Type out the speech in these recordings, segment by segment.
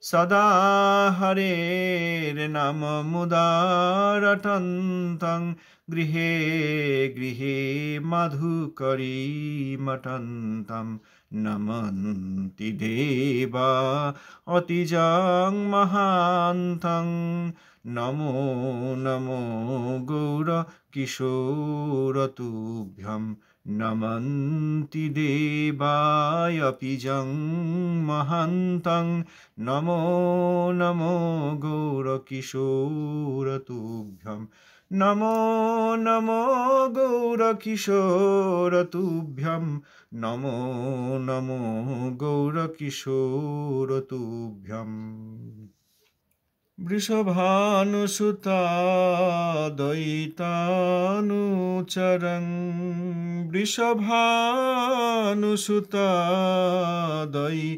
सदा हरेर्नाममुदारटन्तं गृहे गृहे मधुकरीमटन्तं नमन्ति देवा अतिजं महान्तं नमो नमो गौरकिशोरतुभ्यं नमन्ति देवायपि जं महान्तं नमो नमो गौरकिशोरतुभ्यं नमो नमो गौरकिशोरतुभ्यं नमो नमो गौरकिशोरतुभ्यं वृषभानुसुता दयितानुचरं वृषभानुसुता दयितानुचरं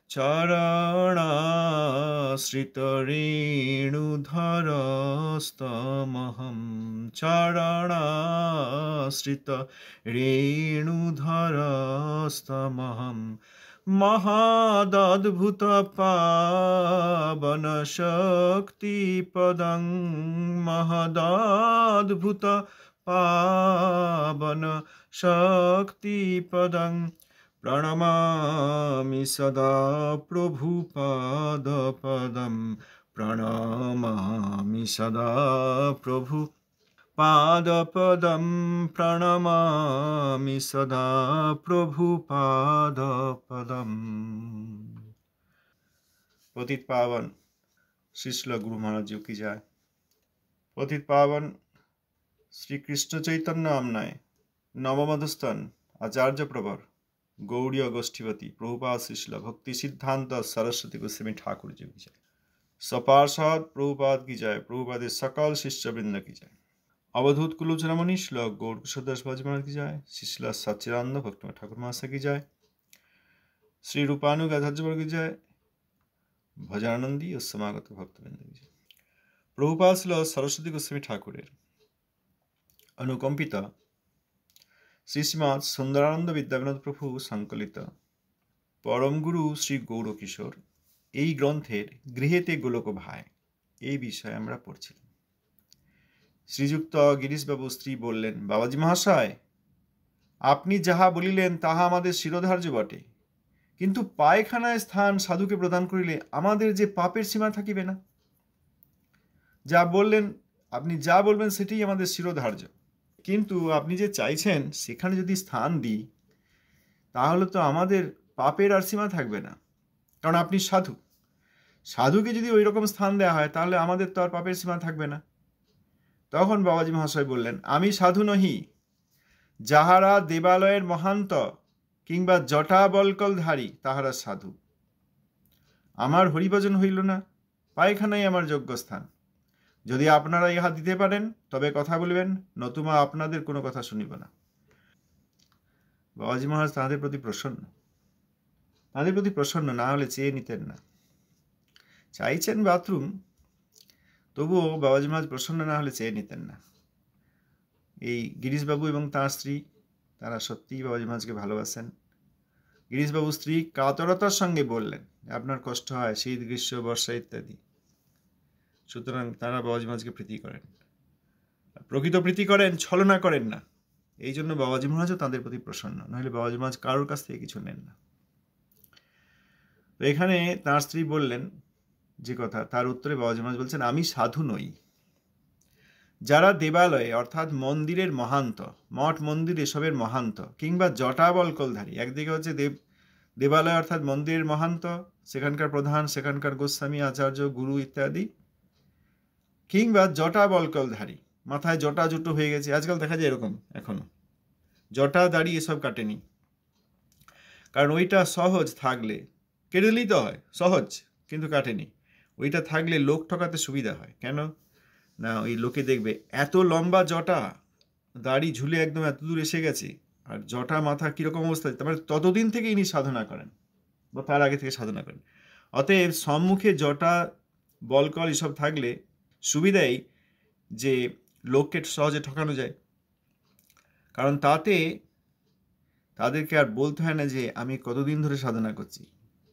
चरणाश्रितरेणुधरस्तमहं चरणाश्रितरेणुधरस्तमहं महदद्भुतपावनशक्तिपदं महदद्भुतपावनशक्तिपदं प्रणमामि सदा प्रभुपादपदं प्रणमामि सदा प्रभुपादपदं प्रणमामि सदा प्रभुपादपदं। पतित पावन श्री श्रील गुरु महाराज जी की जय। पतित पावन श्री कृष्ण चैतन्य आमनाय नवमधस्थान आचार्य प्रवर गौड़ीय गोष्ठीपति प्रभुपाद श्री श्रील भक्ति सिद्धांत सरस्वती गोस्वामी ठाकुर जी की जय। सपार्षद प्रभुपाद की जय। प्रभुपाद सकल शिष्यवृंद की जय। अवधूत कुलचरमणि श्लोक गौड़ किशोरदास बाजी महाराज की जय। शिशिल सच्चिदानंद भक्त ठाकुर महाशय की जय। श्री रूपानुग आचार्य की जय। भजानंदी और समागत भक्तवृंद की जय। प्रभुपाद श्रील सरस्वती गोस्वामी ठाकुरेर अनुकंपित श्री श्रीमद सुंदरानंद विद्याविनोद प्रभु संकलित परम गुरु श्री गौर किशोर এই গ্রন্থের গৃহেতে গোলক ভাই এই বিষয়ে আমরা পড়ছিলাম। শ্রীযুক্ত গিরিশবাবু স্ত্রী বললেন, বাবাজি মহাশয়, আপনি যাহা বলিলেন তাহা আমাদের শিরোধার্য বটে, কিন্তু পায়খানায় স্থান সাধুকে প্রদান করিলে আমাদের যে পাপের সীমা থাকিবে না। যা বললেন, আপনি যা বলবেন সেটাই আমাদের শিরোধার্য, কিন্তু আপনি যে চাইছেন সেখানে যদি স্থান দিই তাহলে তো আমাদের পাপের আর সীমা থাকবে না, কারণ আপনি সাধু। সাধুকে যদি ওই রকম স্থান দেওয়া হয় তাহলে আমাদের তো আর পাপের সীমা থাকবে না। তখন বাবাজি মহাশয় বললেন, আমি সাধু নহি, যাহারা দেবালয়ের মহান্ত কিংবা জটাবল্কলধারী তাহারা সাধু। আমার হরিভজন হইল না, পায়খানাই আমার যোগ্য স্থান। যদি আপনারা ইহা দিতে পারেন তবে কথা বলিবেন, নতুবা আপনাদের কোনো কথা শুনিব না। বাবাজি মহারাজ তাঁদের প্রতি প্রসন্ন, না হলে চেয়ে নিতেন না। চাইছেন বাথরুম, তবুও বাবাজি মহারাজ প্রসন্ন না হলে চেয়ে নিতেন না। এই গিরিশবাবু এবং তাঁর স্ত্রী তারা সত্যিই বাবাজি মহারাজকে ভালোবাসেন। গিরিশবাবু স্ত্রী কাতরতার সঙ্গে বললেন, আপনার কষ্ট হয়, শীত গ্রীষ্ম বর্ষা ইত্যাদি, সুতরাং তারা বাবাজি মহারাজকে প্রীতি করেন, প্রকৃত প্রীতি করেন, ছলনা করেন না। এই জন্য বাবাজি মহারাজও তাঁদের প্রতি প্রসন্ন, নাহলে বাবাজি মহারাজ কারোর কাছ থেকে কিছু নেন না। তো এখানে তাঁর স্ত্রী বললেন যে কথা, তার উত্তরে বাবাজি মহারাজ বলছেন, আমি সাধু নই। যারা দেবালয়ে অর্থাৎ মন্দিরের মহান্ত, মঠ মন্দির এসবের মহান্ত কিংবা জটাবল্কলধারী, একদিকে হচ্ছে দেবালয় অর্থাৎ মন্দিরের মহান্ত, সেখানকার প্রধান, সেখানকার গোস্বামী, আচার্য, গুরু ইত্যাদি, কিংবা জটাবল্কলধারী, মাথায় জটা জুটো হয়ে গেছে, আজকাল দেখা যায় এরকম, এখনো জটা দাড়ি এসব কাটেনি, কারণ ওইটা সহজ থাকলে কেটে দিলেই তো হয়, সহজ, কিন্তু কাটেনি। ওইটা থাকলে লোক ঠকাতে সুবিধা হয়। কেন না, ওই লোকে দেখবে এত লম্বা জটা, দাড়ি ঝুলে একদম এত দূর এসে গেছে, আর জটা মাথা কীরকম অবস্থা, তারপরে ততদিন থেকে ইনি সাধনা করেন বা তার আগে থেকে সাধনা করেন। অতএব সম্মুখে জটা বলকল এসব থাকলে সুবিধাই যে লোককে সহজে ঠকানো যায়, কারণ তাতে তাদেরকে আর বলতে হয় না যে আমি কতদিন ধরে সাধনা করছি।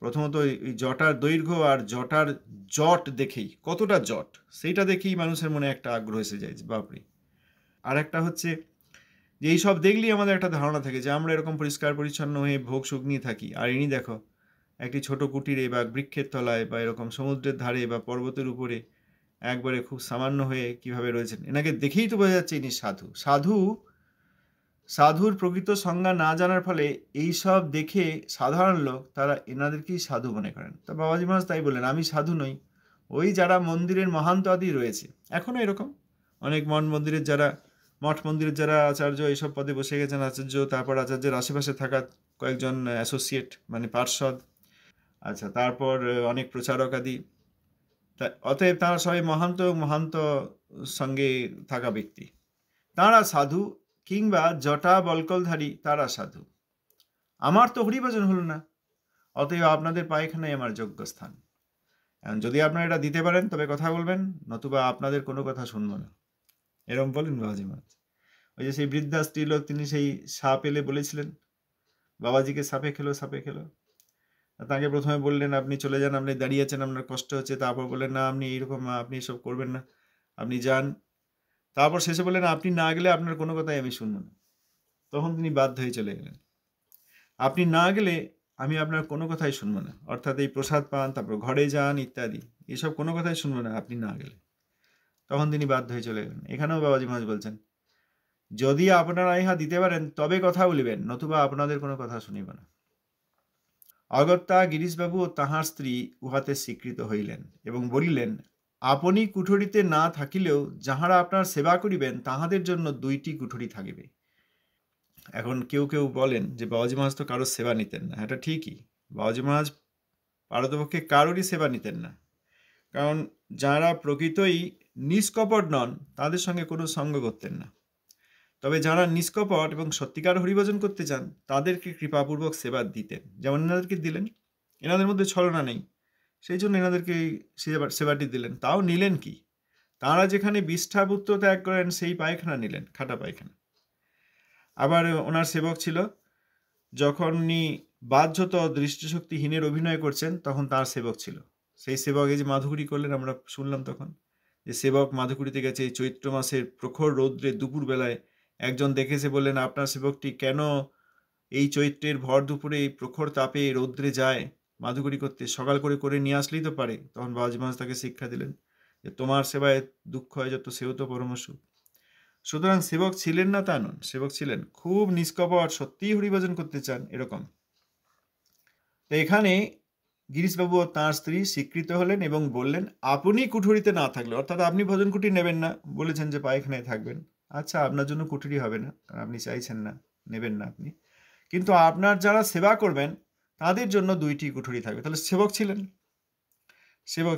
প্রথমত এই জটার দৈর্ঘ্য আর জটার জট দেখেই, কতটা জট, সেইটা দেখেই মানুষের মনে একটা আগ্রহ এসে যায় যে বাপরে। আর একটা হচ্ছে যে এইসব দেখলেই আমাদের একটা ধারণা থাকে যে আমরা এরকম পরিষ্কার পরিচ্ছন্ন হয়ে ভোগ সুখ নিয়ে থাকি, আর ইনি দেখো একটি ছোট কুটিরে বা বৃক্ষের তলায় বা এরকম সমুদ্রের ধারে বা পর্বতের উপরে একবারে খুব সামান্য হয়ে কিভাবে রয়েছেন। এনাকে দেখেই তো বোঝা যাচ্ছে ইনি সাধু। সাধুর প্রকৃত সংজ্ঞা না জানার ফলে এইসব দেখে সাধারণ লোক তারা এনাদেরকেই সাধু মনে করেন। তা বাবাজি মহারাজ তাই বললেন, আমি সাধু নই, ওই যারা মন্দিরের মহান্ত আদি রয়েছে, এখনও এরকম অনেক মঠ মন্দিরের যারা আচার্য এইসব পদে বসে গেছেন, আচার্য, তারপর আচার্যের আশেপাশে থাকা কয়েকজন অ্যাসোসিয়েট মানে পার্ষদ, আচ্ছা, তারপর অনেক প্রচারক আদি, অতএব তারা সবাই মহান্ত সঙ্গে থাকা ব্যক্তি, তারা সাধু, কিংবা জটা বলকলধারী তারা সাধু। আমার তো হরিভজন হলো না, অতএব আপনাদের পায়খানায় আমার যোগ্য স্থান। এখন যদি আপনারা এটা দিতে পারেন তবে কথা বলবেন, নতুবা আপনাদের কোনো কথা শুনবো না, এরকম বলেন বাবাজি মহারাজ। ওই যে সেই বৃদ্ধা স্ত্রীলোক, তিনি সেই সাপ এলে বলেছিলেন বাবাজিকে সাপে খেলো। তাকে প্রথমে বললেন আপনি চলে যান, আপনি দাঁড়িয়ে আছেন, আপনার কষ্ট হচ্ছে। তারপর বললেন না, আপনি এসব করবেন না, আপনি যান। তারপর শেষে বললেন আপনি না গেলে আপনার কোনো কথাই আমি শুনবো না। তখন তিনি বাধ্য হয়ে চলে গেলেন, আপনি না গেলে আমি আপনার কোনো কথাই শুনবো না, অর্থাৎ এই প্রসাদ পান, তারপর ঘরে যান ইত্যাদি, এসব কোনো কথাই শুনবো না আপনি না গেলে। তখন তিনি বাধ্য হয়ে চলে গেলেন। এখানেও বাবাজি মহারাজ বলছেন, যদি আপনারা ইহা দিতে পারেন তবে কথা বলিবেন, নতুবা আপনাদের কোনো কথা শুনিব না। অগত্যা গিরিশবাবু ও তাহার স্ত্রী উহাতে স্বীকৃত হইলেন এবং বলিলেন, আপনি কুঠরিতে না থাকিলেও যাহারা আপনার সেবা করিবেন তাহাদের জন্য 2টি কুঠরি থাকিবে। এখন কেউ বলেন যে বাবাজি মহারাজ তো কারোর সেবা নিতেন না। এটা ঠিকই, বাবাজি মহারাজ পারতপক্ষে কারোরই সেবা নিতেন না, কারণ যারা প্রকৃতই নিষ্কপট নন তাদের সঙ্গে কোনো সঙ্গ করতেন না। তবে যারা নিষ্কপট এবং সত্যিকার হরিভজন করতে চান তাদেরকে কৃপাপূর্বক সেবা দিতেন, যেমন এনাদেরকে দিলেন। এনাদের মধ্যে ছলনা নেই, সেই জন্য এনাদেরকে সেবাটি দিলেন। তাও নিলেন কি, তাঁরা যেখানে বিষ্ঠাপুত্র ত্যাগ করেন সেই পায়খানা নিলেন, খাটা পায়খানা। আবার ওনার সেবক ছিল, যখন উনি বাহ্যত দৃষ্টিশক্তিহীনের অভিনয় করছেন তখন তার সেবক ছিল। সেই সেবক এই যে মাধুকরী করলেন, আমরা শুনলাম তখন যে সেবক মাধুকরীতে গেছে এই চৈত্র মাসের প্রখর রৌদ্রে দুপুরবেলায়। একজন দেখেছে, বললেন আপনার সেবকটি কেন এই চৈত্রের ভর দুপুরে এই প্রখর তাপে রৌদ্রে যায় মাধুকরী করতে, সকাল করে নিয়ে আসলেই তো পারে। তখন বাবাজি মহারাজ তাকে শিক্ষা দিলেন যে তোমার সেবায় দুঃখ হয় যত, সেও তো পরমসুখ। সুতরাং সেবক ছিলেন না তা নন, সেবক ছিলেন, খুব নিষ্কপট, সত্যিই হরিভজন করতে চান এরকম। তো এখানে গিরিশবাবু ও তাঁর স্ত্রী স্বীকৃত হলেন এবং বললেন, আপনি কুঠুরিতে না থাকলে, অর্থাৎ আপনি ভোজন কুঠি নেবেন না, বলেছেন যে পায়খানায় থাকবেন, আচ্ছা আপনার জন্য কুঠুরি হবে না, কারণ আপনি চাইছেন না, নেবেন না আপনি, কিন্তু আপনার যারা সেবা করবেন তাদের জন্য 2টি কুঠুরি থাকবে। তাহলে সেবক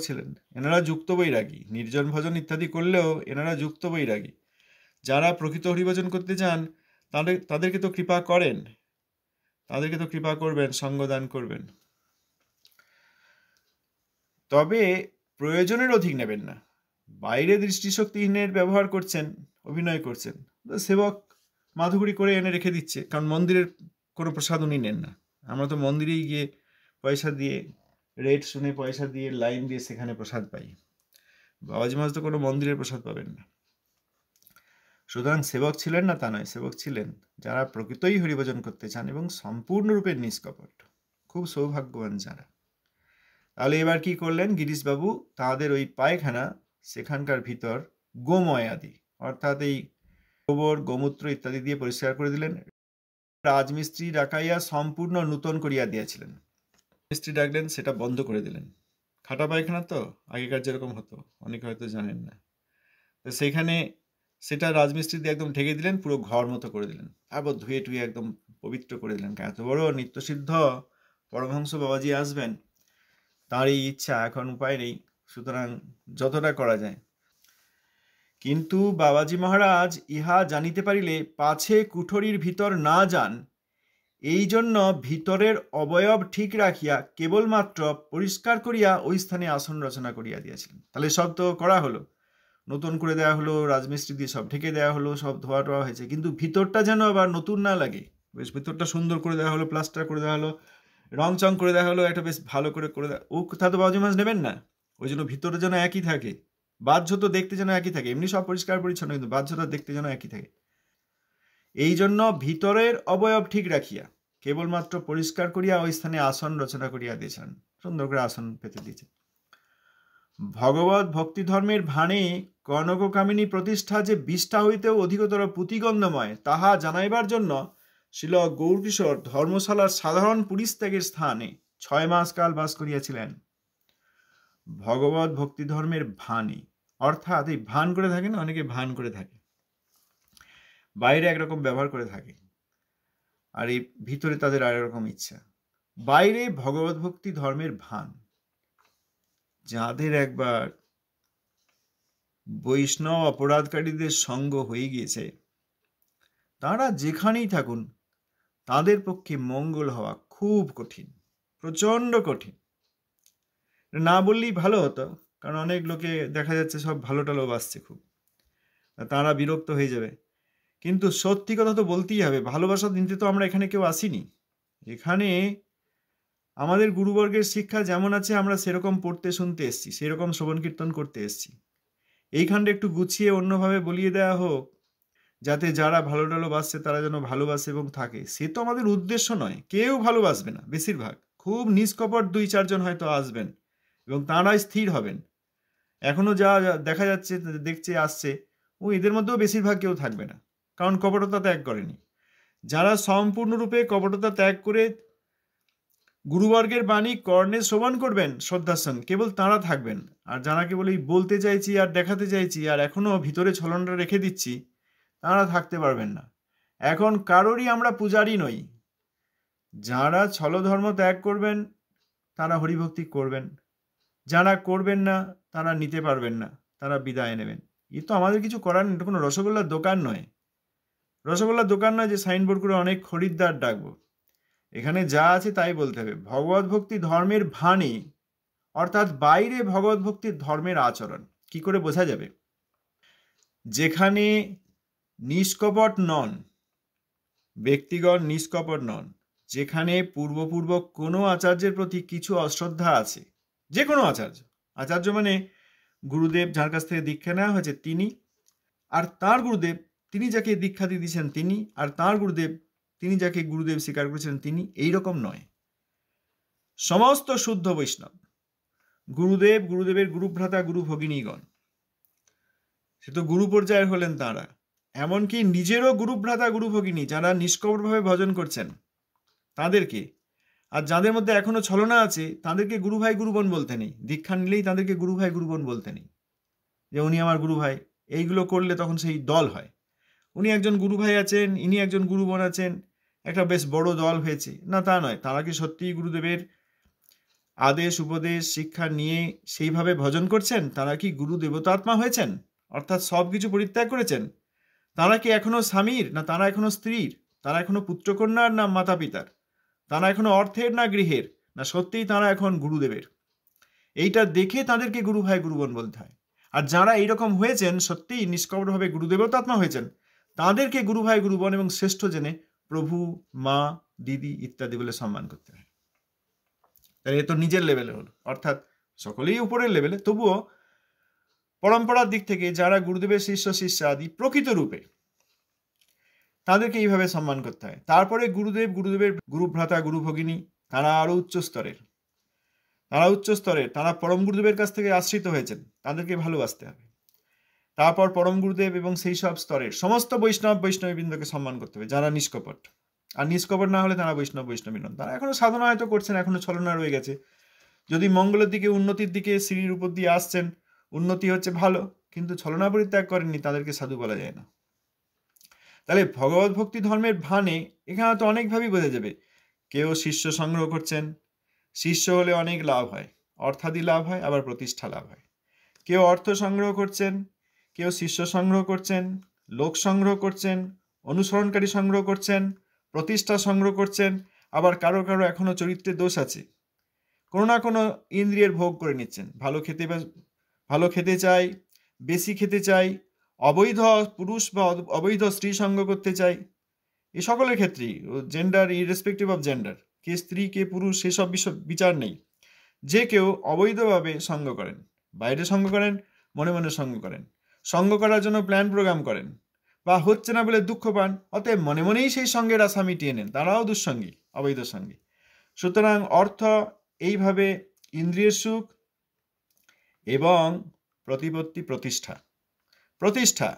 ছিলেন। এনারা যুক্ত বৈরাগী, নির্জন ভজন ইত্যাদি করলেও এনারা যুক্ত বৈরাগী। যারা প্রকৃত হরিভজন করতে চান তাদেরকে তো কৃপা করেন, তাদেরকে তো কৃপা করবেন, সঙ্গদান করবেন, তবে প্রয়োজনের অধিক নেবেন না। বাইরে দৃষ্টিশক্তিহীনের ব্যবহার করছেন, অভিনয় করছেন, সেবক মাধুকরী করে এনে রেখে দিচ্ছে, কারণ মন্দিরের কোনো প্রসাদ উনি নেন না। আমরা তো মন্দিরেই গিয়ে পয়সা দিয়ে, রেট শুনে পয়সা দিয়ে, লাইন দিয়ে সেখানে প্রসাদ পাই। বাবাজি মহারাজ তো কোনো মন্দিরের প্রসাদ পাবেন না। সুতরাং সেবক ছিলেন না তা নয়, সেবক ছিলেন যারা প্রকৃতই হরিভজন করতে চান এবং সম্পূর্ণরূপে নিষ্কপট, খুব সৌভাগ্যবান যারা। তাহলে এবার কি করলেন গিরিশবাবু, তাদের ওই পায়খানা, সেখানকার ভিতর গোময় আদি, অর্থাৎ এই গোবর গোমূত্র ইত্যাদি দিয়ে পরিষ্কার করে দিলেন। রাজমিস্ত্রি ডাকাইয়া সম্পূর্ণ নূতন করিয়া দিয়েছিলেন। মিস্ত্রি ডাকলেন, সেটা বন্ধ করে দিলেন। খাটা পায়খানা তো আগেকার যেরকম হতো, অনেকে হয়তো জানেন না, তো সেখানে সেটা রাজমিস্ত্রি দিয়ে একদম ঢেকে দিলেন, পুরো ঘর মতো করে দিলেন, আবার ধুয়ে টুয়ে একদম পবিত্র করে দিলেন। এত বড় নিত্যসিদ্ধ পরমহংস বাবাজি আসবেন, তার এই ইচ্ছা, এখন উপায় নেই, সুতরাং যতটা করা যায়। কিন্তু বাবাজি মহারাজ ইহা জানিতে পারিলে পাছে কুঠরির ভিতর না যান, এই জন্য ভিতরের অবয়ব ঠিক রাখিয়া কেবলমাত্র পরিষ্কার করিয়া ওই স্থানে আসন রচনা করিয়া দিয়েছিলেন। তাহলে সব তো করা হলো, নতুন করে দেওয়া হলো, রাজমিস্ত্রি দিয়ে সব ঢেকে দেওয়া হলো, সব ধোয়া টোয়া হয়েছে, কিন্তু ভিতরটা যেন আবার নতুন না লাগে, বেশ ভিতরটা সুন্দর করে দেওয়া হলো, প্লাস্টার করে দেওয়া হলো, রং চং করে দেওয়া হলো, একটা বেশ ভালো করে দেওয়া, ও কথা তো বাউজি মাছ নেবেন না। ওই জন্য ভিতরে যেন একই থাকে, বাহ্য তো দেখতে যেন একই থাকে, এমনি সব পরিষ্কার পরিচ্ছন্ন, কিন্তু বাহ্যটা দেখতে যেন একই থাকে। এই জন্য ভিতরের অবয়ব ঠিক রাখিয়া কেবলমাত্র পরিষ্কার করিয়া ওই স্থানে আসন রচনা করিয়া দিয়েছেন, সুন্দর করে আসন পেতে দিয়েছেন। ভগবত ভক্তি ধর্মের ভানে কনককামিনী প্রতিষ্ঠা যে বিষ্ঠা হইতেও অধিকতর পুঁতিগন্ধময়, তাহা জানাইবার জন্য শ্রীল গৌরকিশোর ধর্মশালার সাধারণ পরিত্যাগের স্থানে 6 মাস কাল বাস করিয়াছিলেন। ভগবত ভক্তি ধর্মের ভানে, অর্থাৎ এই ভান করে থাকে না, অনেকে ভান করে থাকে, বাইরে একরকম ব্যবহার করে থাকে, আর এই ভিতরে তাদের আর এরকম ইচ্ছা। বাইরে ভগবত ভক্তি ধর্মের ভান, যাদের একবার বৈষ্ণব অপরাধকারীদের সঙ্গ হয়ে গিয়েছে, তারা যেখানেই থাকুন তাদের পক্ষে মঙ্গল হওয়া খুব কঠিন, প্রচন্ড কঠিন। না বললেই ভালো হতো, কারণ অনেক লোকে দেখা যাচ্ছে সব ভালো টালো বাসছে খুব, তারা বিরক্ত হয়ে যাবে। কিন্তু সত্যি কথা তো বলতেই হবে, ভালোবাসা দিতে তো আমরা এখানে কেউ আসিনি। এখানে আমাদের গুরুবর্গের শিক্ষা যেমন আছে আমরা সেরকম পড়তে শুনতে এসছি, সেরকম শ্রবণ কীর্তন করতে এসছি। এইখানটা একটু গুছিয়ে অন্যভাবে বলিয়ে দেওয়া হোক, যাতে যারা ভালো টালো বাসছে তারা যেন ভালোবাসে এবং থাকে। সে তো আমাদের উদ্দেশ্য নয়, কেউ ভালোবাসবে না, বেশিরভাগ খুব নিষ্কপট 2-4 জন হয়তো আসবেন এবং তাঁরাই স্থির হবেন। এখনো যা দেখা যাচ্ছে, দেখছে, আসছে, এদের মধ্যেও বেশিরভাগ কেউ থাকবে না, কারণ কপটতা ত্যাগ করেনি। যারা সম্পূর্ণরূপে কপটতা ত্যাগ করে গুরুবর্গের বাণী কর্ণে শ্রবণ করবেন শ্রদ্ধার সঙ্গে, কেবল তাঁরা থাকবেন। আর যারা কেবল এই বলতে চাইছি আর দেখাতে চাইছি আর এখনো ভিতরে ছলনটা রেখে দিচ্ছি, তাঁরা থাকতে পারবেন না। এখন কারোরই আমরা পূজারি নই। যারা ছলধর্ম ত্যাগ করবেন তারা হরিভক্তি করবেন, যারা করবেন না তারা নিতে পারবেন না, তারা বিদায় নেবেন। এ তো আমাদের কিছু করার নেই, এটা কোনো রসগোল্লার দোকান নয়। রসগোল্লার দোকান নয় যে সাইনবোর্ড করে অনেক খরিদ্দার ডাকবো। এখানে যা আছে তাই বলতে হবে। ভগবত ভক্তি ধর্মের ভানে, অর্থাৎ বাইরে ভগবত ভক্তির ধর্মের আচরণ কি করে বোঝা যাবে? যেখানে নিষ্কপট নন, ব্যক্তিগণ নিষ্কপট নন, যেখানে পূর্বপূর্বক কোনো আচার্যের প্রতি কিছু অশ্রদ্ধা আছে, যে কোনো আচার্য মানে গুরুদেব যার কাছ থেকে দীক্ষা নেওয়া হয়েছে তিনি, আর তার গুরুদেব তিনি যাকে দীক্ষা দিয়ে দিয়েছেন তিনি, আর তার গুরুদেব তিনি যাকে গুরুদেব স্বীকার করেছেন তিনি, এইরকম নয়। সমস্ত শুদ্ধ বৈষ্ণব, গুরুদেব, গুরুদেবের গুরুভ্রাতা, গুরু ভগিনীগণ, সে তো গুরু পর্যায়ের হলেন তাঁরা। এমনকি নিজেরও গুরুভ্রাতা, গুরু ভগিনী যারা নিষ্কপটভাবে ভজন করছেন তাদেরকে, আর যাদের মধ্যে এখনো ছলনা আছে তাদেরকে গুরু ভাই গুরুবোন বলতে নেই। দীক্ষা নিলেই তাদেরকে গুরু ভাই গুরুবোন বলতে নেই, যে উনি আমার গুরু ভাই। এইগুলো করলে তখন সেই দল হয়। উনি একজন গুরু ভাই আছেন, ইনি একজন গুরু বোন আছেন, একটা বেশ বড় দল হয়েছে না, তা নয়। তারা কি সত্যিই গুরুদেবের আদেশ উপদেশ শিক্ষা নিয়ে সেইভাবে ভজন করছেন? তারা কি গুরু দেবতাত্মা হয়েছেন, অর্থাৎ সব কিছু পরিত্যাগ করেছেন? তারা কি এখনো স্বামীর, না তারা এখনো স্ত্রীর? তারা এখনো পুত্রকন্যার, না মাতা পিতার? তারা এখনো অর্থের, না গৃহের? না সত্যিই তারা এখন গুরুদেবের? এইটা দেখে তাদেরকে গুরু ভাই গুরুবোন বলতে হয়। আর যারা এইরকম হয়েছেন, সত্যিই নিষ্কপটভাবে গুরুদেবতাত্মা হয়েছেন, তাদেরকে গুরু ভাই গুরুবোন এবং শ্রেষ্ঠ জেনে প্রভু, মা, দিদি ইত্যাদি বলে সম্মান করতে হয়। তাহলে এ তো নিজের লেভেলে হলো, অর্থাৎ সকলেই উপরের লেভেলে, তবুও পরম্পরার দিক থেকে যারা গুরুদেবের শিষ্য শিষ্য আদি প্রকৃত রূপে, তাদেরকে এইভাবে সম্মান করতে হয়। তারপরে গুরুদেব, গুরুদেবের গুরুভ্রাতা, গুরু ভগিনী, তারা আরো উচ্চ স্তরের, তারা পরম গুরুদেবের কাছ থেকে আশ্রিত হয়েছেন, তাদেরকে ভালোবাসতে হবে। তারপর পরম গুরুদেব এবং সেই সব স্তরের সমস্ত বৈষ্ণবীবৃন্দকে সম্মান করতে হবে, যারা নিষ্কপট। আর নিষ্কপট না হলে তারা বৈষ্ণবী নন। তারা এখনো সাধনা হয়তো করছেন, এখনো ছলনা রয়ে গেছে। যদি মঙ্গলের দিকে, উন্নতির দিকে, সিঁড়ির উপর দিয়ে আসছেন, উন্নতি হচ্ছে ভালো, কিন্তু ছলনা পরিত্যাগ করেননি, তাদেরকে সাধু বলা যায় না। তাহলে ভগবত ভক্তি ধর্মের ভানে এখানে তো অনেকভাবেই বোঝা যাবে। কেউ শিষ্য সংগ্রহ করছেন, শিষ্য হলে অনেক লাভ হয়, অর্থাদি লাভ হয়, আবার প্রতিষ্ঠা লাভ হয়। কেউ অর্থ সংগ্রহ করছেন, কেউ শিষ্য সংগ্রহ করছেন, লোক সংগ্রহ করছেন, অনুসরণকারী সংগ্রহ করছেন, প্রতিষ্ঠা সংগ্রহ করছেন, আবার কারো কারো এখনো চরিত্রের দোষ আছে, কোনো না কোনো ইন্দ্রিয়ের ভোগ করে নিচ্ছেন। ভালো খেতে চাই, বেশি খেতে চাই, অবৈধ পুরুষ বা অবৈধ স্ত্রী সঙ্গ করতে চাই, এই সকলের ক্ষেত্রেই, জেন্ডার ইরেসপেক্টিভ অফ জেন্ডার, কে স্ত্রী কে পুরুষ সেসব বিচার নেই। যে কেউ অবৈধভাবে সঙ্গ করেন, বাইরে সঙ্গ করেন, মনে মনে সঙ্গ করেন, সঙ্গ করার জন্য প্ল্যান প্রোগ্রাম করেন, বা হচ্ছে না বলে দুঃখ পান, অতএব মনে মনেই সেই সঙ্গের আশা মিটিয়ে নেন, তারাও দুঃসঙ্গী, অবৈধ সঙ্গী। সুতরাং অর্থ এইভাবে ইন্দ্রিয়ের সুখ এবং প্রতিপত্তি প্রতিষ্ঠা।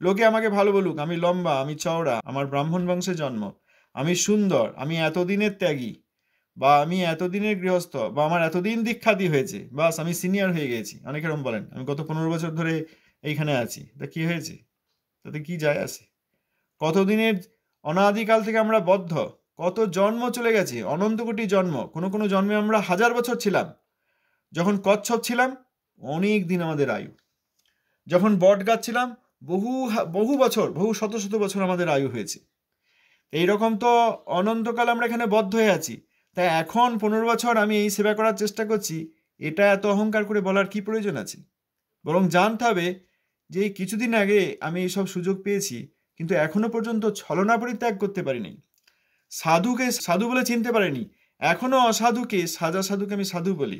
লোকে আমাকে ভালো বলুক, আমি লম্বা, আমি চওড়া, আমার ব্রাহ্মণ বংশে জন্ম, আমি সুন্দর, আমি এতদিনের ত্যাগী, বা আমি এতদিনের গৃহস্থ, বা আমার এতদিন দীক্ষাদি হয়েছে, বাস আমি সিনিয়র হয়ে গেছি। অনেক এরকম বলেন, আমি গত 15 বছর ধরে এইখানে আছি, তা কি হয়েছে, তাতে কি যায় আসে? কতদিনের অনাদিকাল থেকে আমরা বদ্ধ, কত জন্ম চলে গেছে, অনন্ত কোটি জন্ম, কোনো জন্মে আমরা 1000 বছর ছিলাম। যখন কচ্ছপ ছিলাম অনেক দিন আমাদের আয়ু, যখন বট গাছ ছিলাম বহু বছর, বহু শত শত বছর আমাদের আয়ু হয়েছে। এইরকম তো অনন্তকাল আমরা এখানে বদ্ধ হয়ে আছি। তাই এখন 15 বছর আমি এই সেবা করার চেষ্টা করছি, এটা এত অহংকার করে বলার কি প্রয়োজন আছে? বরং জানতে হবে যে এই কিছুদিন আগে আমি এইসব সুযোগ পেয়েছি, কিন্তু এখনো পর্যন্ত ছলনা পরিত্যাগ করতে পারিনি, সাধুকে সাধু বলে চিনতে পারিনি, এখনো অসাধুকে সাধুকে আমি সাধু বলি,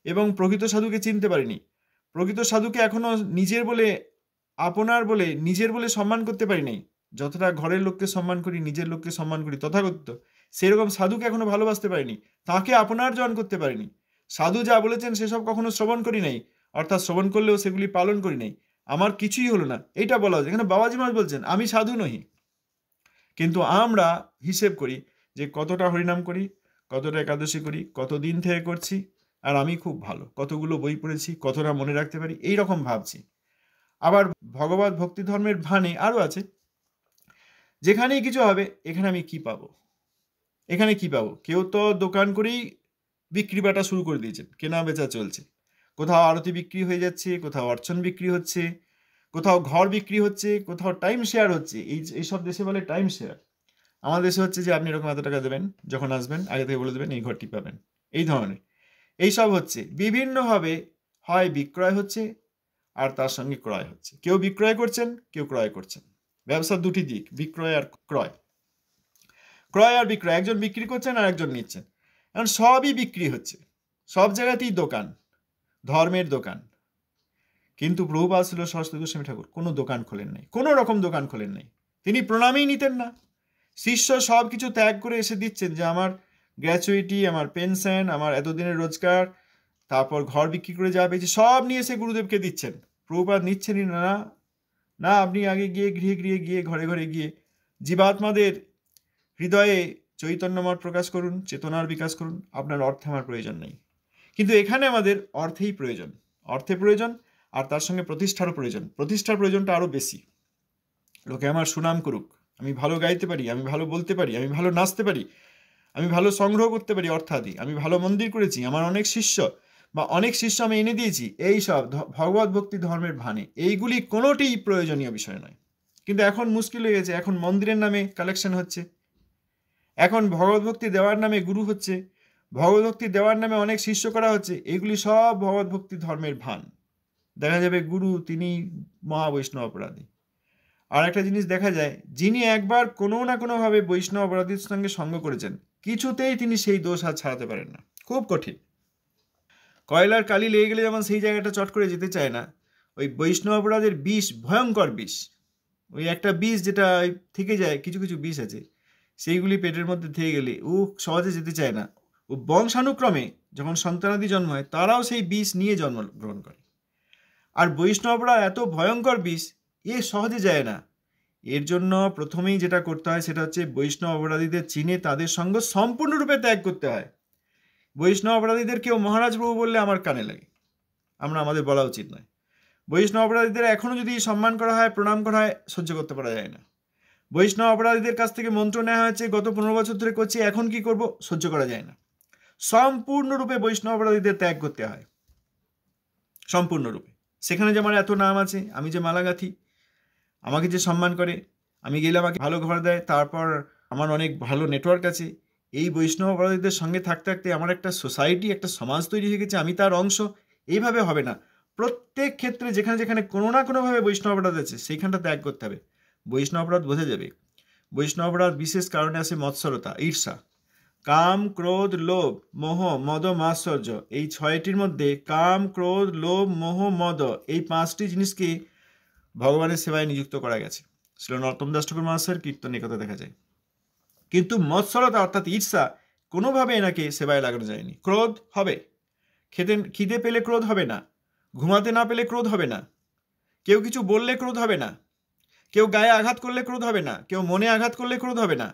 এবং প্রকৃত সাধুকে চিনতে পারিনি। প্রকৃত সাধুকে এখনো নিজের বলে, আপনার বলে, নিজের বলে সম্মান করতে পারি নাই। যতটা ঘরের লোককে সম্মান করি, নিজের লোককে সম্মান করি তথাগত, সেরকম সাধুকে এখনো ভালোবাসতে পারিনি, তাকে আপনার জন করতে পারিনি। সাধু যা বলেছেন সেসব কখনো শ্রবণ করি নাই, অর্থাৎ শ্রবণ করলেও সেগুলি পালন করি নাই। আমার কিছুই হলো না, এইটা বলা হচ্ছে। এখানে বাবাজি মহারাজ বলছেন আমি সাধু নহি, কিন্তু আমরা হিসেব করি যে কতটা হরিনাম করি, কতটা একাদশী করি, কতদিন থেকে করছি, আর আমি খুব ভালো, কতগুলো বই পড়েছি, কতটা মনে রাখতে পারি, এই রকম ভাবছি। আবার ভগবত ভক্তি ধর্মের ভানে আরও আছে, যেখানেই কিছু হবে এখানে আমি কি পাবো, এখানে কি পাবো। কেউ তো দোকান করেই বিক্রি বাটা শুরু করে দিয়েছেন, কেনা বেচা চলছে, কোথাও আরতি বিক্রি হয়ে যাচ্ছে, কোথাও অর্চন বিক্রি হচ্ছে, কোথাও ঘর বিক্রি হচ্ছে, কোথাও টাইম শেয়ার হচ্ছে। এইসব দেশে বলে টাইম শেয়ার, আমাদের দেশে হচ্ছে যে আপনি এরকম এত টাকা দেবেন, যখন আসবেন আগে থেকে বলে দেবেন এই ঘরটি পাবেন, এই ধরনের এইসব হচ্ছে বিভিন্নভাবে। হয় বিক্রয় হচ্ছে আর তার সঙ্গে ক্রয় হচ্ছে, কেউ বিক্রয় করছেন, কেউ ক্রয় করছেন। ব্যবসার দুটি দিক, বিক্রয় আর ক্রয়, ক্রয় আর বিক্রয়, একজন বিক্রি করছেন আর একজন নিচ্ছেন। এখন সবই বিক্রি হচ্ছে, সব জায়গাতেই দোকান, ধর্মের দোকান। কিন্তু প্রভুপাদ ছিল সরস্বতী গোস্বামী ঠাকুর কোনো দোকান খোলেন নাই, কোনো রকম দোকান খোলেন নাই, তিনি প্রণামই নিতেন না। শিষ্য সব কিছু ত্যাগ করে এসে দিচ্ছেন যে আমার গ্র্যাচুইটি, আমার পেনশন, আমার এতদিনের রোজগার, তারপর ঘর বিক্রি করে যা পেয়েছি সব নিয়ে এসে গুরুদেবকে দিচ্ছেন। প্রভুপাদ নিচ্ছেনই না, না আপনি আগে গিয়ে গৃহে গৃহে গিয়ে, ঘরে ঘরে গিয়ে জীবাত্মাদের হৃদয়ে চৈতন্যময় প্রকাশ করুন, চেতনার বিকাশ করুন, আপনার অর্থে আমার প্রয়োজন নেই। কিন্তু এখানে আমাদের অর্থেই প্রয়োজন, অর্থে প্রয়োজন, আর তার সঙ্গে প্রতিষ্ঠারও প্রয়োজন। প্রতিষ্ঠার প্রয়োজনটা আরও বেশি, লোকে আমার সুনাম করুক, আমি ভালো গাইতে পারি, আমি ভালো বলতে পারি, আমি ভালো নাচতে পারি, আমি ভালো সংগ্রহ করতে পারি অর্থাদি, আমি ভালো মন্দির করেছি, আমার অনেক শিষ্য বা অনেক শিষ্য আমি এনে দিয়েছি, এই সব ভগবত ভক্তি ধর্মের ভানে এইগুলি কোনোটিই প্রয়োজনীয় বিষয় নয়। কিন্তু এখন মুশকিল হয়ে গেছে, এখন মন্দিরের নামে কালেকশন হচ্ছে, এখন ভগবত ভক্তি দেওয়ার নামে গুরু হচ্ছে, ভগবত ভক্তি দেওয়ার নামে অনেক শিষ্য করা হচ্ছে, এগুলি সব ভগবত ভক্তি ধর্মের ভান। দেখা যাবে গুরু তিনি মহাবৈষ্ণব অপরাধী। আর একটা জিনিস দেখা যায়, যিনি একবার কোনো না কোনোভাবে বৈষ্ণব অপরাধীর সঙ্গে সঙ্গ করেছেন, কিছুতেই তিনি সেই দোষ আর ছাড়াতে পারেন না, খুব কঠিন। কয়লার কালি লেগে গেলে যেমন সেই জায়গাটা চট করে যেতে চায় না, ওই বৈষ্ণব অপরাধের বিষ ভয়ঙ্কর বিষ, ওই একটা বিষ যেটা থেকে যায়, কিছু কিছু বিষ আছে সেইগুলি পেটের মধ্যে থেকে গেলে ও সহজে যেতে চায় না। ও বংশানুক্রমে যখন সন্তানাদি জন্ম হয় তারাও সেই বিষ নিয়ে জন্মগ্রহণ করে। আর বৈষ্ণবরা এত ভয়ঙ্কর বিষ, এ সহজে যায় না। এর জন্য প্রথমেই যেটা করতে হয় সেটা হচ্ছে বৈষ্ণব অপরাধীদের চিনে তাদের সঙ্গ সম্পূর্ণরূপে ত্যাগ করতে হয়। বৈষ্ণব অপরাধীদের কেউ মহারাজ প্রভু বললে আমার কানে লাগে, আমাদের বলা উচিত নয়। বৈষ্ণব অপরাধীদের এখনও যদি সম্মান করা হয়, প্রণাম করা হয়, সহ্য করতে পারা যায় না। বৈষ্ণব অপরাধীদের কাছ থেকে মন্ত্র নেওয়া হয়েছে, গত 15 বছর ধরে করছি, এখন কি করব, সহ্য করা যায় না। সম্পূর্ণরূপে বৈষ্ণব অপরাধীদের ত্যাগ করতে হয়, সম্পূর্ণরূপে। সেখানে যে আমার এত নাম আছে, আমি যে মালা গাঁথি, আমাকে যে সম্মান করে, আমি গেলে আমাকে ভালো ঘর দেয়, তারপর আমার অনেক ভালো নেটওয়ার্ক আছে, এই বৈষ্ণব অপরাধীদের সঙ্গে থাকতে থাকতে আমার একটা সোসাইটি, একটা সমাজ তৈরি হয়ে গেছে, আমি তার অংশ। এইভাবে হবে না। প্রত্যেক ক্ষেত্রে যেখানে যেখানে কোনো না কোনোভাবে বৈষ্ণব অপরাধ আছে সেইখানটা ত্যাগ করতে হবে। বৈষ্ণব অপরাধ বোঝা যাবে, বৈষ্ণবরার বিশেষ কারণে আছে মৎসরতা, ঈর্ষা। কাম, ক্রোধ, লোভ, মোহ, মদ, মাৎসর্য, এই 6টির মধ্যে কাম, ক্রোধ, লোভ, মোহ, মদ, এই 5টি জিনিসকে ভগবানের সেবায় নিযুক্ত করা গেছে। শ্রী নরোত্তম দাস ঠাকুর মহাশয়ের কীর্তনে কথা দেখা যায়। কিন্তু মৎসরতা অর্থাৎ ঈর্ষা কোনোভাবে এনাকে সেবায় লাগানো যায়নি। ক্রোধ হবে, খিদে পেলে ক্রোধ হবে না, ঘুমাতে না পেলে ক্রোধ হবে না, কেউ কিছু বললে ক্রোধ হবে না, কেউ গায়ে আঘাত করলে ক্রোধ হবে না, কেউ মনে আঘাত করলে ক্রোধ হবে না।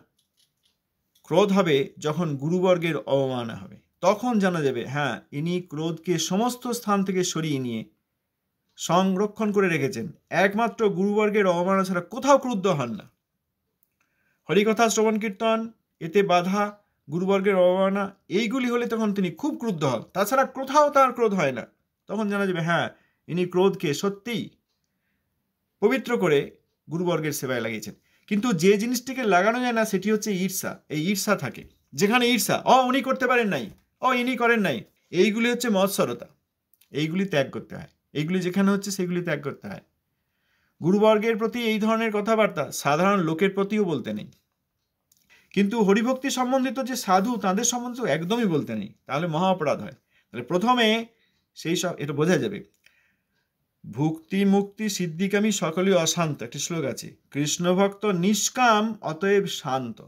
ক্রোধ হবে যখন গুরুবর্গের অবমাননা হবে, তখন জানা যাবে হ্যাঁ ইনি ক্রোধকে সমস্ত স্থান থেকে সরিয়ে নিয়ে সংরক্ষণ করে রেখেছেন, একমাত্র গুরুবর্গের অবমাননা ছাড়া কোথাও ক্রুদ্ধ হন না। হরিকথা শ্রবণ কীর্তন এতে বাধা, গুরুবর্গের অবমাননা, এইগুলি হলে তখন তিনি খুব ক্রুদ্ধ হন, তাছাড়া কোথাও তার ক্রোধ হয় না। তখন জানা যাবে হ্যাঁ ইনি ক্রোধকে সত্যিই পবিত্র করে গুরুবর্গের সেবায় লাগিয়েছেন। কিন্তু যে জিনিসটিকে লাগানো যায় না সেটি হচ্ছে ঈর্ষা। এই ঈর্ষা থাকে, যেখানে ঈর্ষা, উনি করতে পারেন নাই, ইনি করেন নাই, এইগুলি হচ্ছে মৎসরতা, এইগুলি ত্যাগ করতে হয়। এইগুলি যেখানে হচ্ছে সেগুলি ত্যাগ করতে হয়। গুরুবর্গের প্রতি এই ধরনের কথাবার্তা সাধারণ লোকের প্রতিও বলতে নেই। কিন্তু হরিভক্তি সম্বন্ধিত যে সাধু তাদের সম্বন্ধে একদমই বলতে নেই, তাহলে মহা অপরাধ হয়। তাহলে প্রথমে সেই সব এটা বোঝা যাবে। ভুক্তি মুক্তি সিদ্ধিকামী সকলেই অশান্ত, একটি শ্লোক আছে, কৃষ্ণ ভক্ত নিষ্কাম অতএব শান্ত।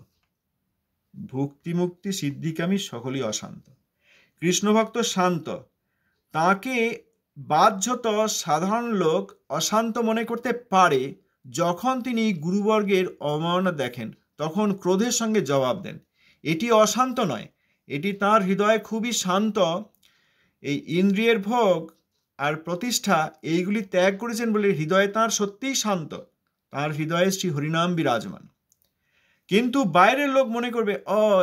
ভুক্তি মুক্তি সিদ্ধিকামী সকলেই অশান্ত, কৃষ্ণ ভক্ত শান্ত, তাকে বাহ্যত সাধারণ লোক অশান্ত মনে করতে পারে যখন তিনি গুরুবর্গের অবমাননা দেখেন, তখন ক্রোধের সঙ্গে জবাব দেন। এটি অশান্ত নয়, এটি তার হৃদয় খুবই শান্ত। এই ইন্দ্রিয়ের ভোগ আর প্রতিষ্ঠা এইগুলি ত্যাগ করেছেন বলে হৃদয়ে তাঁর সত্যিই শান্ত, তার হৃদয়ে শ্রী হরিনাম বিরাজমান। কিন্তু বাইরের লোক মনে করবে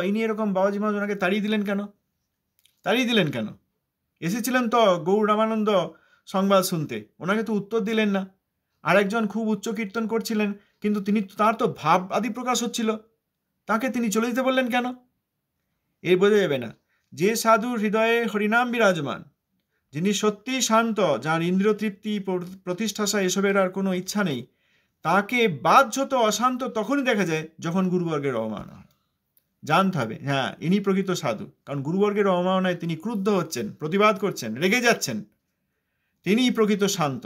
ইনি এরকম বাবাজি মহারাজ ওনাকে তাড়িয়ে দিলেন কেন? এসেছিলেন তো গৌর রামানন্দ সংবাদ শুনতে, ওনাকে তো উত্তর দিলেন না। আরেকজন খুব উচ্চ কীর্তন করছিলেন, কিন্তু তার তো ভাব আদি প্রকাশ হচ্ছিল, তাকে তিনি চলে যেতে বললেন কেন? এই বোঝা যাবে না যে সাধুর হৃদয়ে হরিনাম বিরাজমান, যিনি সত্যিই শান্ত, যার ইন্দ্রিয় তৃপ্তি প্রতিষ্ঠাসা এসবের আর কোনো ইচ্ছা নেই, তাকে বাহ্যত অশান্ত তখনই দেখা যায় যখন গুরুবর্গের অবমাননা হয়। জানতে হবে হ্যাঁ ইনি প্রকৃত সাধু, কারণ গুরুবর্গের অবমাননায় তিনি ক্রুদ্ধ হচ্ছেন, প্রতিবাদ করছেন, রেগে যাচ্ছেন, তিনিই প্রকৃত শান্ত।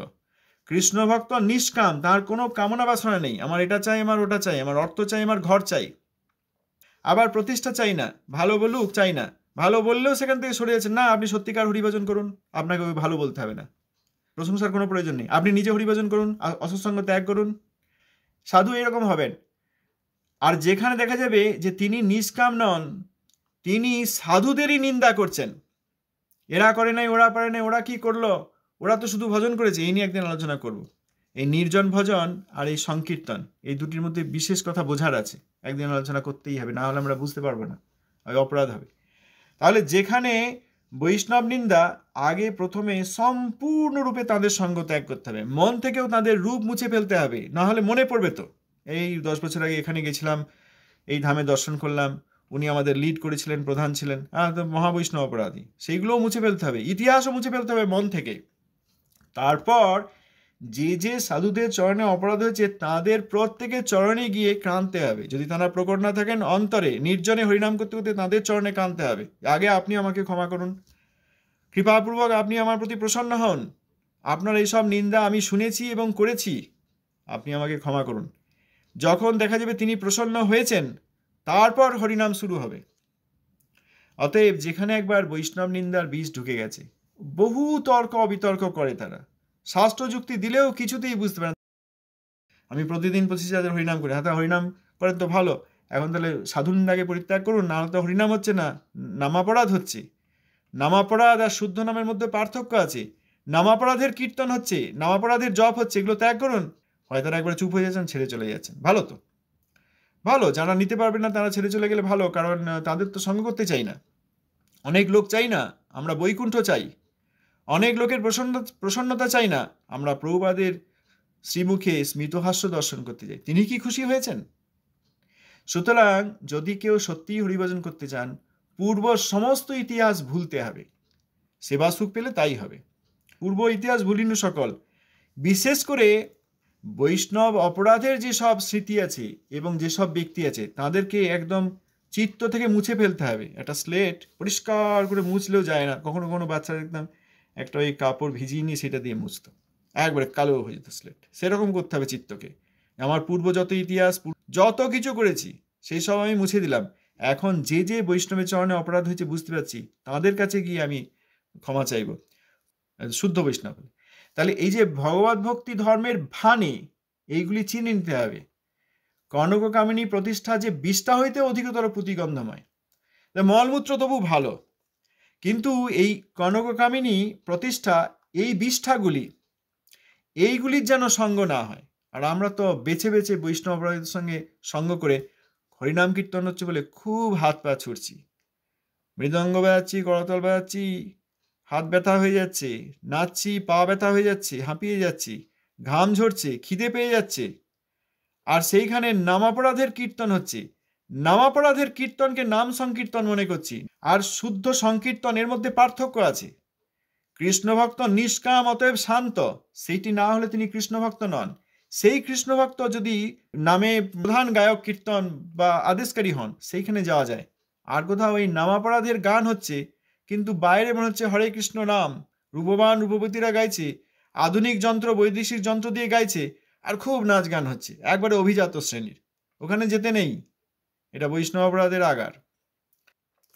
কৃষ্ণ ভক্ত নিষ্কাম, তার কোনো কামনা বাসনা নেই, আমার এটা চাই, আমার ওটা চাই, আমার অর্থ চাই, আমার ঘর চাই, আবার প্রতিষ্ঠা চাই না, ভালো বলুক চাই না, ভালো বললেও সেখান থেকে সরে যাচ্ছেন, না আপনি সত্যিকার হরিভজন করুন, আপনাকে ওই ভালো বলতে হবে না, প্রশংসার কোনো প্রয়োজন নেই, আপনি নিজে হরিভজন করুন, অসৎসঙ্গ ত্যাগ করুন। সাধু এরকম হবেন। আর যেখানে দেখা যাবে যে তিনি নিষ্কাম নন, তিনি সাধুদেরই নিন্দা করছেন, এরা করে নাই, ওরা পারে নাই, ওরা কি করলো, ওরা তো শুধু ভজন করেছে, এই নিয়ে একদিন আলোচনা করব। এই নির্জন ভজন আর এই সংকীর্তন, এই দুটির মধ্যে বিশেষ কথা বোঝার আছে, একদিন আলোচনা করতেই হবে, না হলে আমরা বুঝতে পারবো না, অপরাধ হবে। তাহলে যেখানে বৈষ্ণব নিন্দা, আগে প্রথমে সম্পূর্ণরূপে তাদের সঙ্গ ত্যাগ করতে হবে, মন থেকেও তাদের রূপ মুছে ফেলতে হবে, না হলে মনে পড়বে তো এই 10 বছর আগে এখানে গেছিলাম, এই ধামে দর্শন করলাম, উনি আমাদের লিড করেছিলেন, প্রধান ছিলেন, তো মহাবৈষ্ণব অপরাধী, সেইগুলোও মুছে ফেলতে হবে, ইতিহাসও মুছে ফেলতে হবে মন থেকে। তারপর যে সাধুদের চরণে অপরাধ হয়েছে তাদের প্রত্যেকের চরণে গিয়ে কাঁদতে হবে, যদি তারা প্রকট না থাকেন অন্তরে নির্জনে হরিনাম করতে করতে তাদের চরণে কাঁদতে হবে, আগে আপনি আমাকে ক্ষমা করুন, কৃপাপূর্বক আপনি আমার প্রতি প্রসন্ন হন, আপনার এইসব নিন্দা আমি শুনেছি এবং করেছি, আপনি আমাকে ক্ষমা করুন। যখন দেখা যাবে তিনি প্রসন্ন হয়েছেন, তারপর হরিনাম শুরু হবে। অতএব যেখানে একবার বৈষ্ণব নিন্দার বীজ ঢুকে গেছে, বহু তর্ক অবিতর্ক করে, তারা শাস্ত্র যুক্তি দিলেও কিছুতেই বুঝতে পারে না। আমি প্রতিদিন 25,000 হরিনাম করি, হ্যাঁ হরিনাম করেন তো ভালো, এখন তাহলে সাধু নিন্দাকে পরিত্যাগ করুন, না তো হরিনাম হচ্ছে না, নামাপরাধ হচ্ছে। নামাপরাধ আর শুদ্ধ নামের মধ্যে পার্থক্য আছে, নামাপরাধের কীর্তন হচ্ছে, নামাপরাধের জপ হচ্ছে, এগুলো ত্যাগ করুন। হয় তারা একবার চুপ হয়ে যাচ্ছেন, ছেড়ে চলে যাচ্ছেন, ভালো তো ভালো, যারা নিতে পারবেন না তারা ছেড়ে চলে গেলে ভালো, কারণ তাদের তো সঙ্গ করতে চাই না, অনেক লোক চাই না, আমরা বৈকুণ্ঠ চাই, অনেক লোকের প্রসন্নতা চাই না, আমরা প্রভুপাদের শ্রীমুখে স্মিতহাস্য দর্শন করতে চাই, তিনি কি খুশি হয়েছেন? সুতরাং যদি কেউ সত্যিই হরিভজন করতে চান, পূর্ব সমস্ত ইতিহাস ভুলতে হবে, সেবা সুখ পেলে তাই হবে। পূর্ব ইতিহাস ভুলিনু সকল, বিশেষ করে বৈষ্ণব অপরাধের যে সব স্মৃতি আছে এবং যেসব ব্যক্তি আছে তাদেরকে একদম চিত্ত থেকে মুছে ফেলতে হবে। একটা স্লেট পরিষ্কার করে মুছলেও যায় না। কখনো কোনো বাচ্চা দেখতাম একটা ওই কাপড় ভিজিয়ে নিয়ে সেটা দিয়ে মুছতো, একবারে কালো হয়ে যেত স্লেট। সেরকম করতে হবে চিত্তকে। আমার পূর্ব যত ইতিহাস, যত কিছু করেছি সেই সব আমি মুছে দিলাম। এখন যে যে বৈষ্ণবের চরণে অপরাধ হয়েছে বুঝতে পারছি, তাদের কাছে গিয়ে আমি ক্ষমা চাইব, শুদ্ধ বৈষ্ণব। তাহলে এই যে ভগবত ভক্তি ধর্মের ভানে এইগুলি চিনে নিতে হবে। কনককামিনী প্রতিষ্ঠা যে বিষ্ঠা হইতে অধিকতর প্রতিগন্ধময়। মলমূত্র তবু ভালো, কিন্তু এই কনককামিনী প্রতিষ্ঠা এই বিষ্ঠাগুলি এইগুলির যেন সঙ্গ না হয়। আর আমরা তো বেছে বেছে বৈষ্ণব অপরাধীদের সঙ্গে সঙ্গ করে হরিনাম কীর্তন হচ্ছে বলে খুব হাত পা ছুটছি, মৃদঙ্গ বাজাচ্ছি, করতাল বাজাচ্ছি, হাত ব্যথা হয়ে যাচ্ছে, নাচছি, পা ব্যথা হয়ে যাচ্ছে, হাঁপিয়ে যাচ্ছি, ঘাম ঝরছে, খিদে পেয়ে যাচ্ছে, আর সেইখানে নামাপরাধের কীর্তন হচ্ছে। নামাপরাধের কীর্তনকে নাম সংকীর্তন মনে করছি, আর শুদ্ধ সংকীর্তন এর মধ্যে পার্থক্য আছে। কৃষ্ণভক্ত নিষ্কাম অতএব শান্ত, সেইটি না হলে তিনি কৃষ্ণভক্ত নন। সেই কৃষ্ণভক্ত যদি নামে প্রধান গায়ক কীর্তন বা আদেশকারী হন, সেইখানে যাওয়া যায়। আর কোথাও ওই নামাপরাধের গান হচ্ছে, কিন্তু বাইরে মনে হচ্ছে হরে কৃষ্ণ নাম, রূপবান রূপবতীরা গাইছে, আধুনিক যন্ত্র বৈদেশিক যন্ত্র দিয়ে গাইছে, আর খুব নাচ গান হচ্ছে, একবারে অভিজাত শ্রেণীর। ওখানে যেতে নেই, এটা বৈষ্ণব অপরাধের আগার।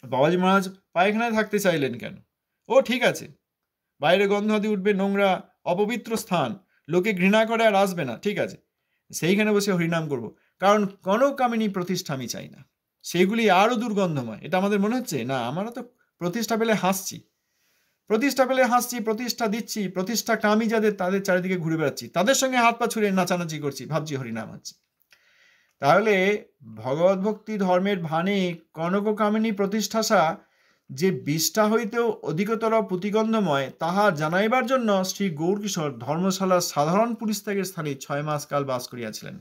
বাবাজি মহারাজ পায়খানায় থাকতে চাইলেন কেন? ও ঠিক আছে, বাইরে গন্ধহাতি উঠবে, নোংরা অপবিত্র স্থান, লোকে ঘৃণা করে আর আসবে না, ঠিক আছে, সেইখানে বসে হরিনাম করব, কারণ কনককামিনী প্রতিষ্ঠা আমি চাই না। সেগুলি আরও দুর্গন্ধময়। এটা আমাদের মনে হচ্ছে না, আমরা তো প্রতিষ্ঠা পেলে হাসছি, প্রতিষ্ঠা দিচ্ছি, প্রতিষ্ঠা কামি যাদের, তাদের চারিদিকে ঘুরে বেড়াচ্ছি, তাদের সঙ্গে হাত পা ছুঁড়ে নাচানাচি করছি, ভাবছি হরিনাম হচ্ছে। তাহলে ভগবত ভক্তি ধর্মের ভানে কনককামিনী প্রতিষ্ঠাসা যে বিষ্ঠা হইতেও অধিকতর প্রতিগন্ধময়, তাহা জানাইবার জন্য শ্রী গৌরকিশোর ধর্মশালার সাধারণ পরিত্যাগের স্থানে 6 মাস কাল বাস করিয়াছিলেন।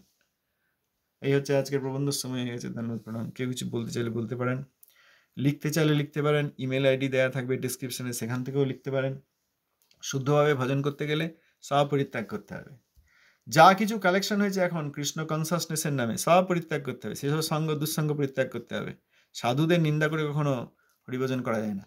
এই হচ্ছে আজকের প্রবন্ধ। সময় হয়ে গেছে। ধন্যবাদ, প্রণাম। কেউ কিছু বলতে চাইলে বলতে পারেন, লিখতে চাইলে লিখতে পারেন, ইমেল আইডি দেওয়া থাকবে ডিসক্রিপশনে, সেখান থেকেও লিখতে পারেন। শুদ্ধভাবে ভজন করতে গেলে সব পরিত্যাগ করতে হবে। যা কিছু কালেকশন হয়েছে এখন কৃষ্ণ কনসাসনেসের নামে, সব পরিত্যাগ করতে হবে। সেসব সঙ্গ দুঃসঙ্গ পরিত্যাগ করতে হবে। সাধুদের নিন্দা করে কখনো হরিভজন করা যায় না।